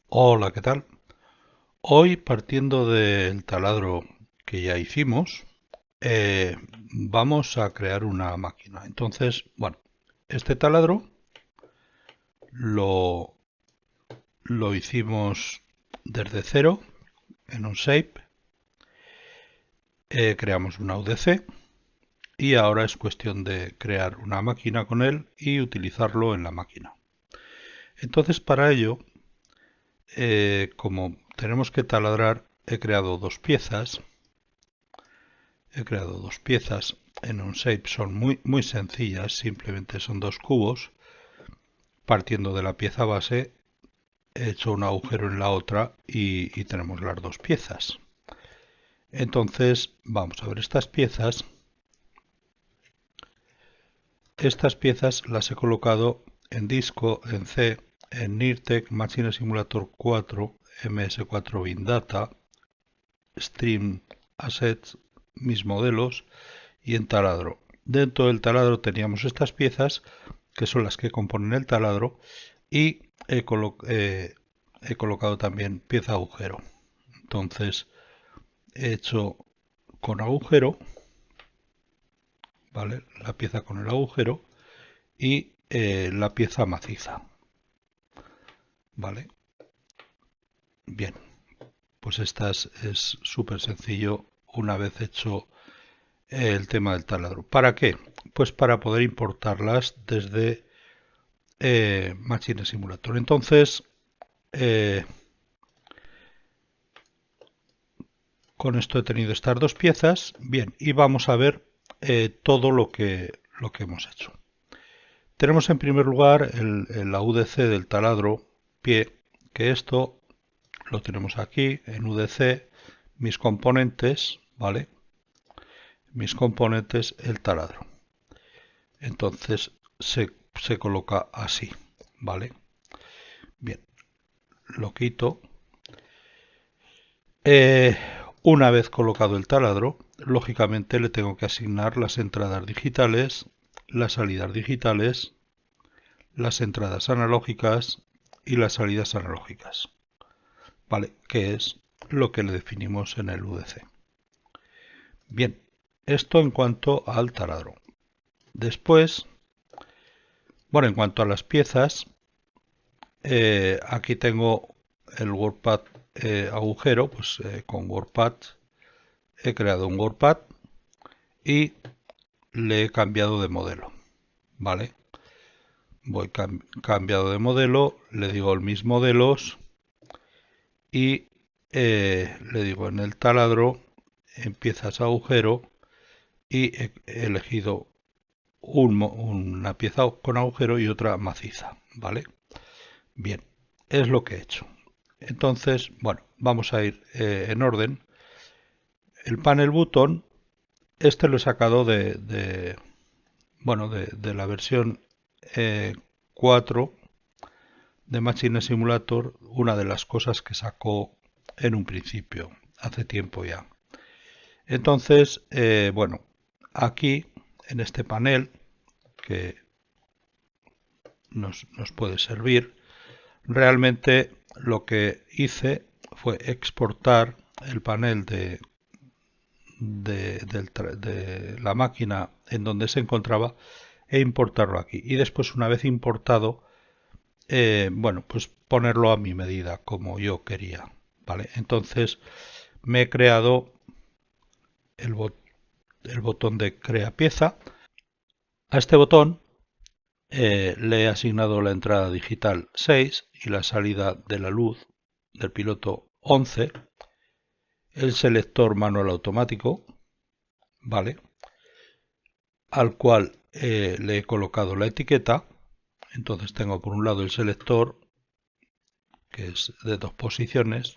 Hola, ¿qué tal? Hoy, partiendo del taladro que ya hicimos, eh, vamos a crear una máquina. Entonces, bueno, este taladro lo, lo hicimos desde cero en un shape, creamos una UDC y ahora es cuestión de crear una máquina con él y utilizarlo en la máquina. Entonces, para ello, como tenemos que taladrar, he creado dos piezas en un shape, son muy sencillas, simplemente son dos cubos. Partiendo de la pieza base, he hecho un agujero en la otra y tenemos las dos piezas. Entonces, vamos a ver estas piezas. Estas piezas las he colocado en disco, en C, en Nirtec, Machine Simulator 4, MS4 Bindata, Stream Assets, mis modelos y en taladro. Dentro del taladro teníamos estas piezas que son las que componen el taladro y he colocado también pieza agujero. Entonces he hecho con agujero, ¿vale? La pieza con el agujero y la pieza maciza, ¿vale? Bien, pues esta es súper sencillo una vez hecho el tema del taladro. ¿Para qué? Pues para poder importarlas desde Machine Simulator. Entonces, eh, con esto he tenido estas dos piezas. Bien, y vamos a ver todo lo que hemos hecho. Tenemos en primer lugar la UDC del taladro pie, que esto lo tenemos aquí en UDC, mis componentes, ¿vale? Mis componentes, el taladro. Entonces se coloca así, ¿vale? Bien, lo quito. Eh, una vez colocado el taladro, lógicamente le tengo que asignar las entradas digitales, las salidas digitales, las entradas analógicas y las salidas analógicas, ¿vale? Que es lo que le definimos en el UDC. Bien, esto en cuanto al taladro. Después, bueno, en cuanto a las piezas, aquí tengo el WordPad agujero, pues con WordPad he creado un WordPad y le he cambiado de modelo, ¿vale? Voy cambiado de modelo, le digo mis modelos y le digo en el taladro empiezas agujero y he elegido una pieza con agujero y otra maciza, ¿vale? Bien, es lo que he hecho. Entonces, bueno, vamos a ir en orden. El panel button, este lo he sacado de la versión 4 de Machine Simulator, una de las cosas que sacó en un principio, hace tiempo ya. Entonces, bueno, aquí en este panel que nos puede servir, realmente lo que hice fue exportar el panel de la máquina en donde se encontraba e importarlo aquí. Y después, una vez importado, bueno, pues ponerlo a mi medida, como yo quería, ¿vale? Entonces me he creado el, el botón de crea pieza. A este botón le he asignado la entrada digital 6 y la salida de la luz del piloto 11, el selector manual automático, ¿vale? Al cual le he colocado la etiqueta. Entonces tengo por un lado el selector, que es de dos posiciones,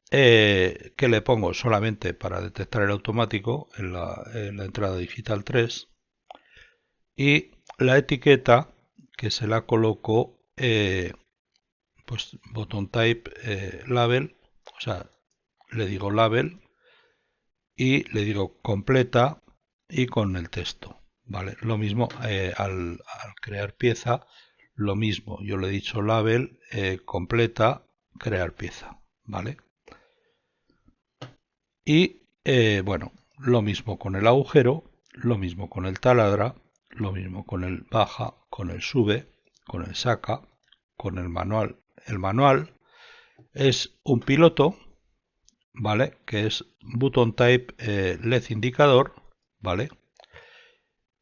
que le pongo solamente para detectar el automático en la entrada digital 3 y la etiqueta que se la coloco pues botón type label, o sea, le digo label y le digo completa y con el texto, ¿vale? Lo mismo al crear pieza lo mismo, yo le he dicho label, completa, crear pieza, ¿vale? Y bueno, lo mismo con el agujero, lo mismo con el taladra, lo mismo con el baja, con el sube, con el saca, con el manual. El manual es un piloto, ¿vale? Que es button type LED indicador, ¿vale?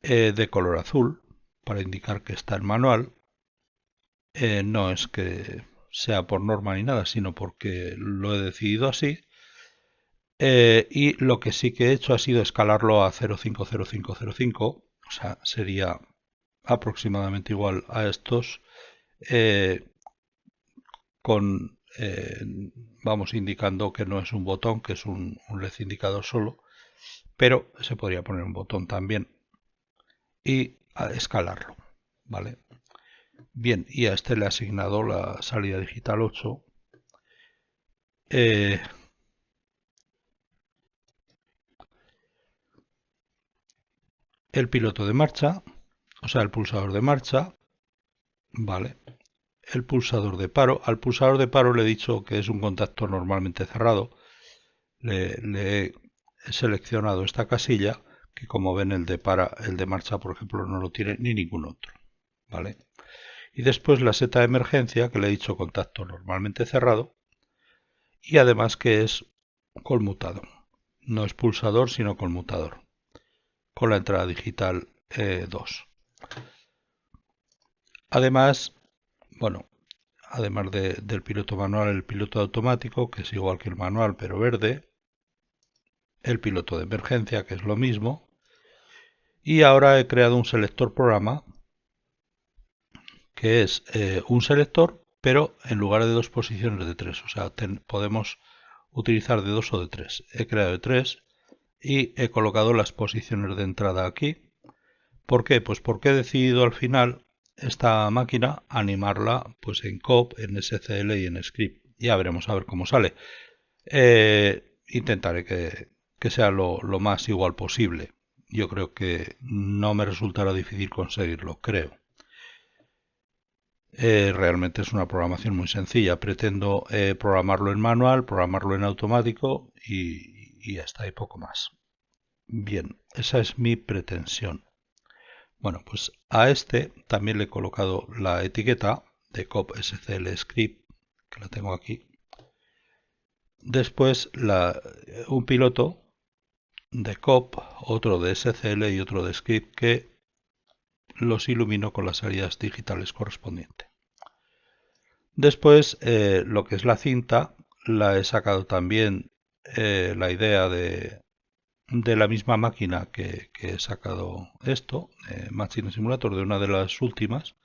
De color azul, para indicar que está en manual. No es que sea por norma ni nada, sino porque lo he decidido así. Y lo que sí que he hecho ha sido escalarlo a 0,50505, o sea, sería aproximadamente igual a estos, con, vamos, indicando que no es un botón, que es un LED indicador solo, pero se podría poner un botón también y escalarlo, ¿vale? Bien, y a este le he asignado la salida digital 8. El piloto de marcha, o sea, el pulsador de marcha, ¿vale? El pulsador de paro. Al pulsador de paro le he dicho que es un contacto normalmente cerrado. Le he seleccionado esta casilla, que como ven el de marcha, por ejemplo, no lo tiene ni ningún otro, ¿vale? Y después la seta de emergencia, que le he dicho contacto normalmente cerrado, y además que es conmutado. No es pulsador, sino conmutador, con la entrada digital 2. Además, bueno, además del piloto manual, el piloto automático, que es igual que el manual pero verde, el piloto de emergencia, que es lo mismo, y ahora he creado un selector programa, que es un selector, pero en lugar de dos posiciones de tres, o sea, podemos utilizar de dos o de tres. He creado de tres y he colocado las posiciones de entrada aquí. ¿Por qué? Pues porque he decidido al final esta máquina animarla pues en COP, en SCL y en script. Ya veremos a ver cómo sale. Intentaré que sea lo más igual posible. Yo creo que no me resultará difícil conseguirlo, creo. Realmente es una programación muy sencilla. Pretendo programarlo en manual, programarlo en automático y hasta ahí poco más. Bien, esa es mi pretensión. Bueno, pues a este también le he colocado la etiqueta de COP SCL Script, que la tengo aquí. Después un piloto de COP, otro de SCL y otro de Script que los ilumino con las salidas digitales correspondientes. Después, lo que es la cinta, la he sacado también la idea de la misma máquina que he sacado esto, Machine Simulator, de una de las últimas.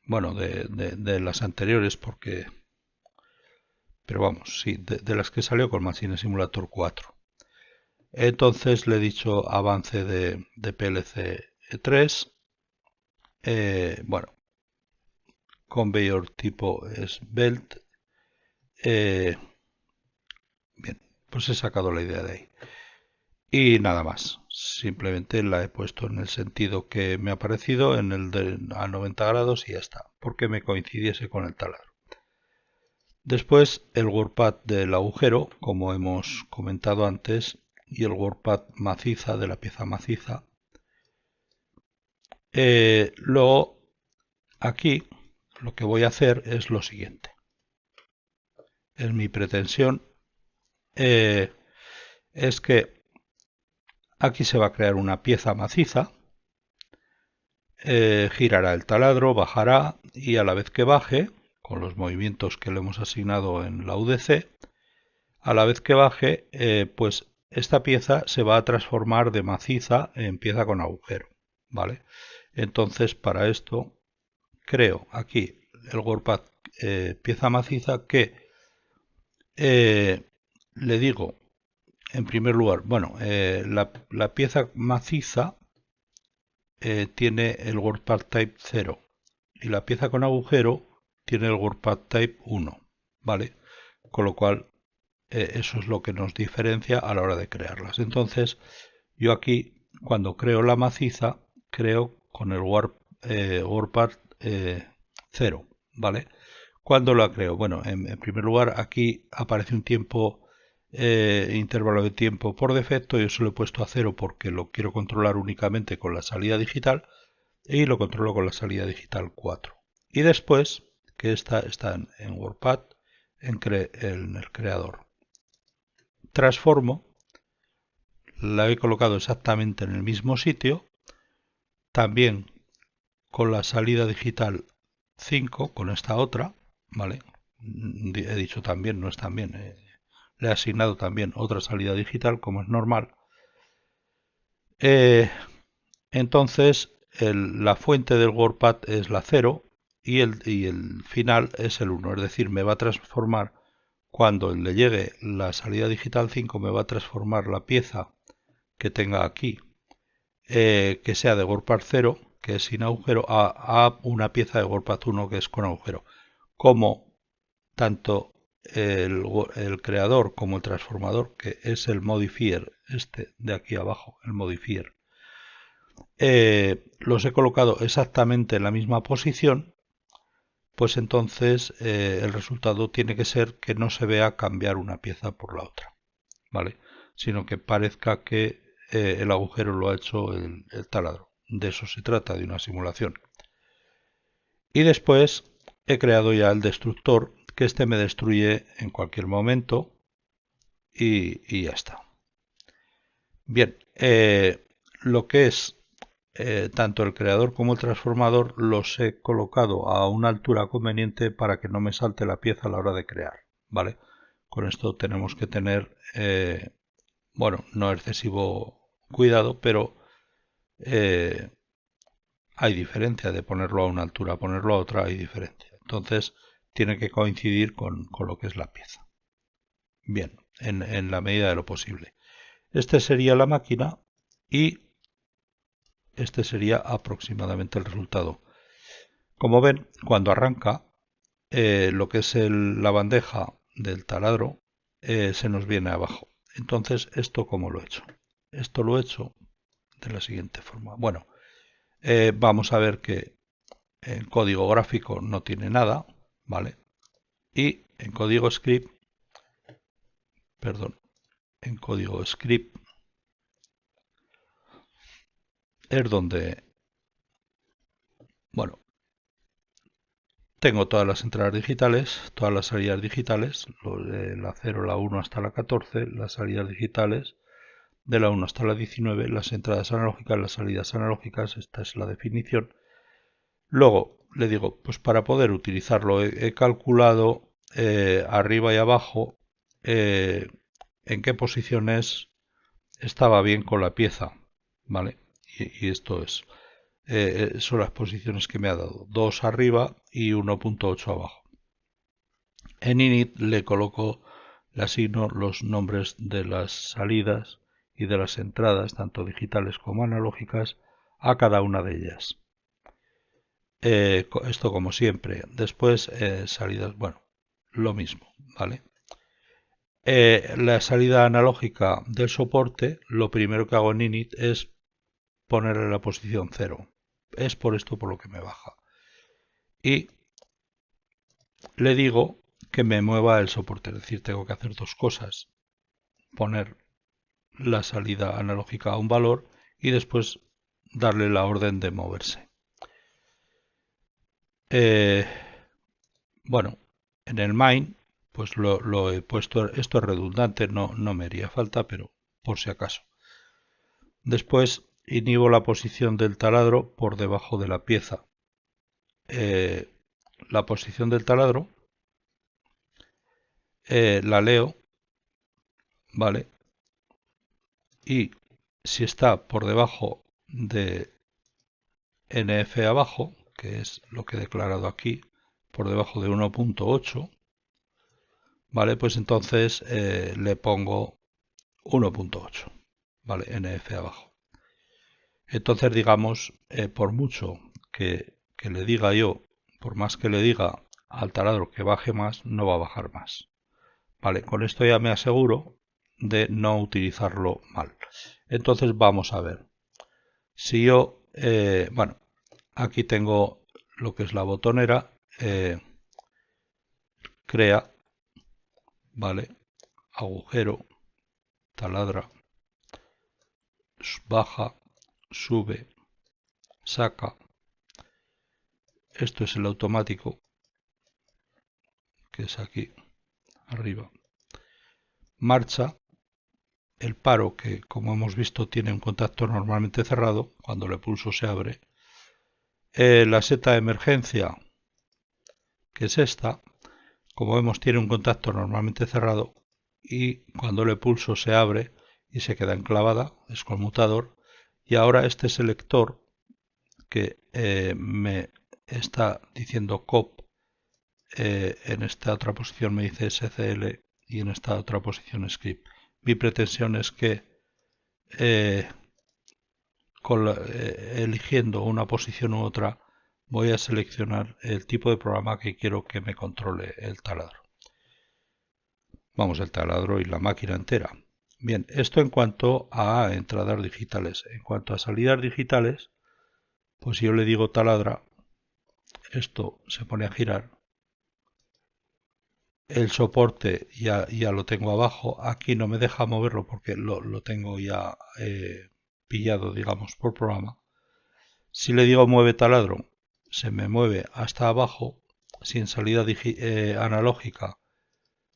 Bueno, de las anteriores, porque... Pero vamos, sí, de las que salió con Machine Simulator 4. Entonces le he dicho avance de PLC 3. Bueno, conveyor tipo es belt. Bien, pues he sacado la idea de ahí. Y nada más. Simplemente la he puesto en el sentido que me ha parecido, en el de a 90 grados y ya está, porque me coincidiese con el taladro. Después el WordPad del agujero, como hemos comentado antes, y el WordPad maciza de la pieza maciza. Luego, aquí lo que voy a hacer es lo siguiente. Es mi pretensión. Es que aquí se va a crear una pieza maciza. Girará el taladro, bajará y a la vez que baje, con los movimientos que le hemos asignado en la UDC, a la vez que baje, pues esta pieza se va a transformar de maciza en pieza con agujero, ¿vale? Entonces, para esto, creo aquí el WordPad pieza maciza que le digo, en primer lugar, bueno, la pieza maciza tiene el WordPad Type 0 y la pieza con agujero tiene el WordPad Type 1, ¿vale? Con lo cual eso es lo que nos diferencia a la hora de crearlas. Entonces yo aquí cuando creo la maciza creo con el WordPad 0, ¿vale? ¿Cuándo la creo? Bueno, en primer lugar, aquí aparece un tiempo, intervalo de tiempo por defecto. Yo se lo he puesto a 0 porque lo quiero controlar únicamente con la salida digital y lo controlo con la salida digital 4. Y después, que está en WordPad, en el creador. Transformo, la he colocado exactamente en el mismo sitio, también con la salida digital 5, con esta otra, ¿vale? He dicho también, no es también, le he asignado también otra salida digital, como es normal. Entonces, la fuente del WordPad es la 0 y el final es el 1, es decir, me va a transformar, cuando le llegue la salida digital 5, me va a transformar la pieza que tenga aquí, que sea de WordPad 0, que es sin agujero, a una pieza de WordPad 1 que es con agujero. Como tanto el creador como el transformador, que es el modifier, este de aquí abajo, el modifier, los he colocado exactamente en la misma posición, pues entonces el resultado tiene que ser que no se vea cambiar una pieza por la otra, ¿vale? Sino que parezca que el agujero lo ha hecho el taladro. De eso se trata, de una simulación. Y después he creado ya el destructor, que este me destruye en cualquier momento y ya está. Bien, lo que es tanto el creador como el transformador los he colocado a una altura conveniente para que no me salte la pieza a la hora de crear, ¿vale? Con esto tenemos que tener, bueno, no excesivo cuidado, pero hay diferencia de ponerlo a una altura a ponerlo a otra, hay diferencia. Entonces tiene que coincidir con lo que es la pieza. Bien, en la medida de lo posible. Este sería la máquina y este sería aproximadamente el resultado. Como ven, cuando arranca, lo que es la bandeja del taladro se nos viene abajo. Entonces, ¿esto cómo lo he hecho? Esto lo he hecho de la siguiente forma. Bueno, vamos a ver que en código gráfico no tiene nada, ¿vale? Y en código script, perdón, en código script es donde, bueno, tengo todas las entradas digitales, todas las salidas digitales, de la 0, la 1 hasta la 14, las salidas digitales de la 1 hasta la 19, las entradas analógicas, las salidas analógicas, esta es la definición. Luego le digo, pues para poder utilizarlo he calculado arriba y abajo en qué posiciones estaba bien con la pieza, ¿vale? Y esto es, son las posiciones que me ha dado, 2 arriba y 1.8 abajo. En init le coloco, le asigno los nombres de las salidas y de las entradas, tanto digitales como analógicas, a cada una de ellas. Esto como siempre. Después salidas, bueno, lo mismo, ¿vale? La salida analógica del soporte, lo primero que hago en init es ponerle en la posición 0. Es por esto por lo que me baja. Y le digo que me mueva el soporte, es decir, tengo que hacer dos cosas. Poner la salida analógica a un valor y después darle la orden de moverse. Bueno, en el main pues lo he puesto, esto es redundante, no me haría falta, pero por si acaso. Después inhibo la posición del taladro por debajo de la pieza. La posición del taladro la leo, ¿vale? Y si está por debajo de NF abajo, que es lo que he declarado aquí, por debajo de 1.8, ¿vale? Pues entonces le pongo 1.8, ¿vale? NF abajo. Entonces, digamos, por mucho que le diga yo, por más que le diga al taladro que baje más, no va a bajar más. Vale, con esto ya me aseguro de no utilizarlo mal. Entonces vamos a ver. Si yo, bueno, aquí tengo lo que es la botonera, crea, vale, agujero, taladra, baja, sube, saca. Esto es el automático, que es aquí arriba. Marcha, el paro, que como hemos visto tiene un contacto normalmente cerrado, cuando le pulso se abre. La seta de emergencia, que es esta, como vemos tiene un contacto normalmente cerrado y cuando le pulso se abre y se queda enclavada, es conmutador. Y ahora este selector que me está diciendo COP, en esta otra posición me dice SCL y en esta otra posición script. Mi pretensión es que eligiendo una posición u otra voy a seleccionar el tipo de programa que quiero que me controle el taladro. Vamos, el taladro y la máquina entera. Bien, esto en cuanto a entradas digitales. En cuanto a salidas digitales, pues si yo le digo taladra, esto se pone a girar. El soporte ya lo tengo abajo. Aquí no me deja moverlo porque lo tengo ya pillado, digamos, por programa. Si le digo mueve taladro, se me mueve hasta abajo. Si en salida analógica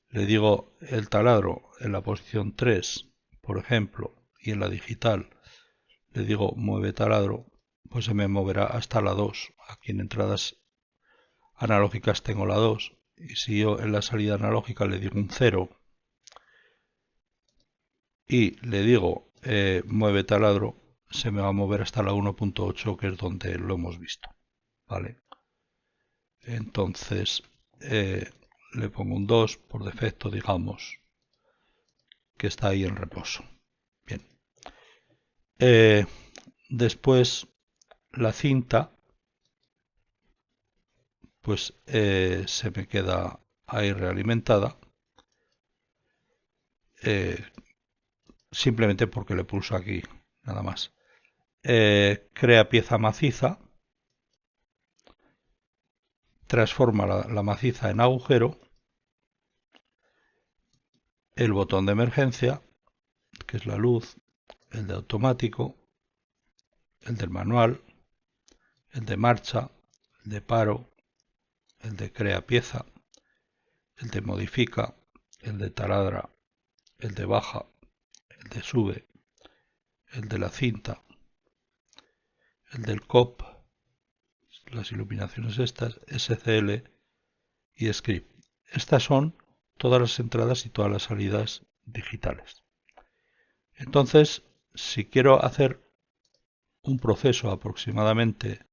le digo el taladro en la posición 3, por ejemplo, y en la digital le digo mueve taladro, pues se me moverá hasta la 2. Aquí en entradas analógicas tengo la 2. Y si yo en la salida analógica le digo un 0 y le digo mueve taladro, se me va a mover hasta la 1.8, que es donde lo hemos visto. ¿Vale? Entonces le pongo un 2 por defecto, digamos, que está ahí en reposo. Bien. Después la cinta, pues se me queda ahí realimentada, simplemente porque le pulso aquí, nada más. Crea pieza maciza, transforma la maciza en agujero, el botón de emergencia, que es la luz, el de automático, el del manual, el de marcha, el de paro, el de crea pieza, el de modifica, el de taladra, el de baja, el de sube, el de la cinta, el del COP, las iluminaciones estas, SCL y script. Estas son todas las entradas y todas las salidas digitales. Entonces, si quiero hacer un proceso aproximadamente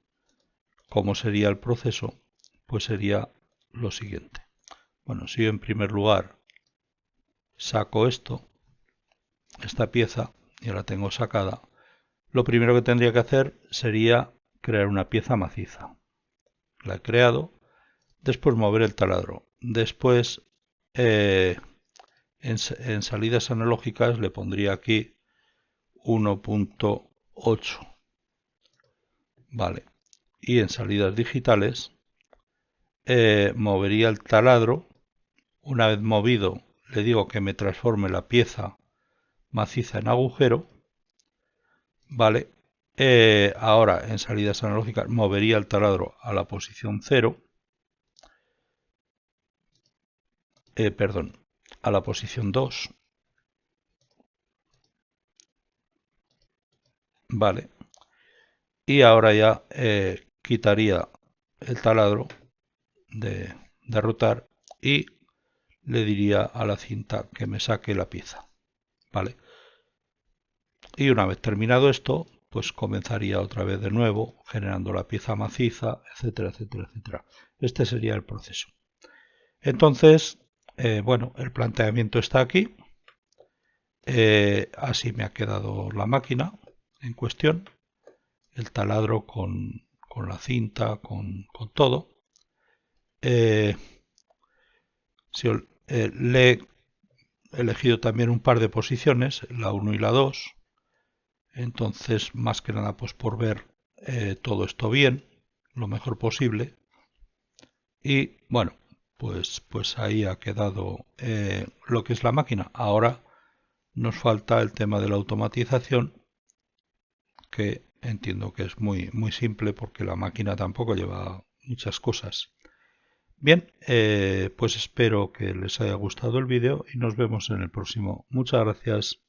como sería el proceso, pues sería lo siguiente. Bueno, si yo en primer lugar saco esta pieza, ya la tengo sacada, lo primero que tendría que hacer sería crear una pieza maciza. La he creado, después mover el taladro, después en salidas analógicas le pondría aquí 1.8, vale, y en salidas digitales movería el taladro. Una vez movido le digo que me transforme la pieza maciza en agujero, vale. Ahora en salidas analógicas movería el taladro a la posición 0, perdón, a la posición 2, vale. Y ahora ya quitaría el taladro de rotar y le diría a la cinta que me saque la pieza, vale. Y una vez terminado esto, pues comenzaría otra vez de nuevo generando la pieza maciza, etcétera, etcétera, etcétera. Este sería el proceso. Entonces, bueno, el planteamiento está aquí. Así me ha quedado la máquina en cuestión, el taladro con la cinta, con todo. Le he elegido también un par de posiciones, la 1 y la 2. Entonces, más que nada, pues por ver todo esto bien. lo mejor posible. Y bueno, pues ahí ha quedado lo que es la máquina. Ahora nos falta el tema de la automatización, que entiendo que es muy simple porque la máquina tampoco lleva muchas cosas. Bien, pues espero que les haya gustado el vídeo y nos vemos en el próximo. Muchas gracias.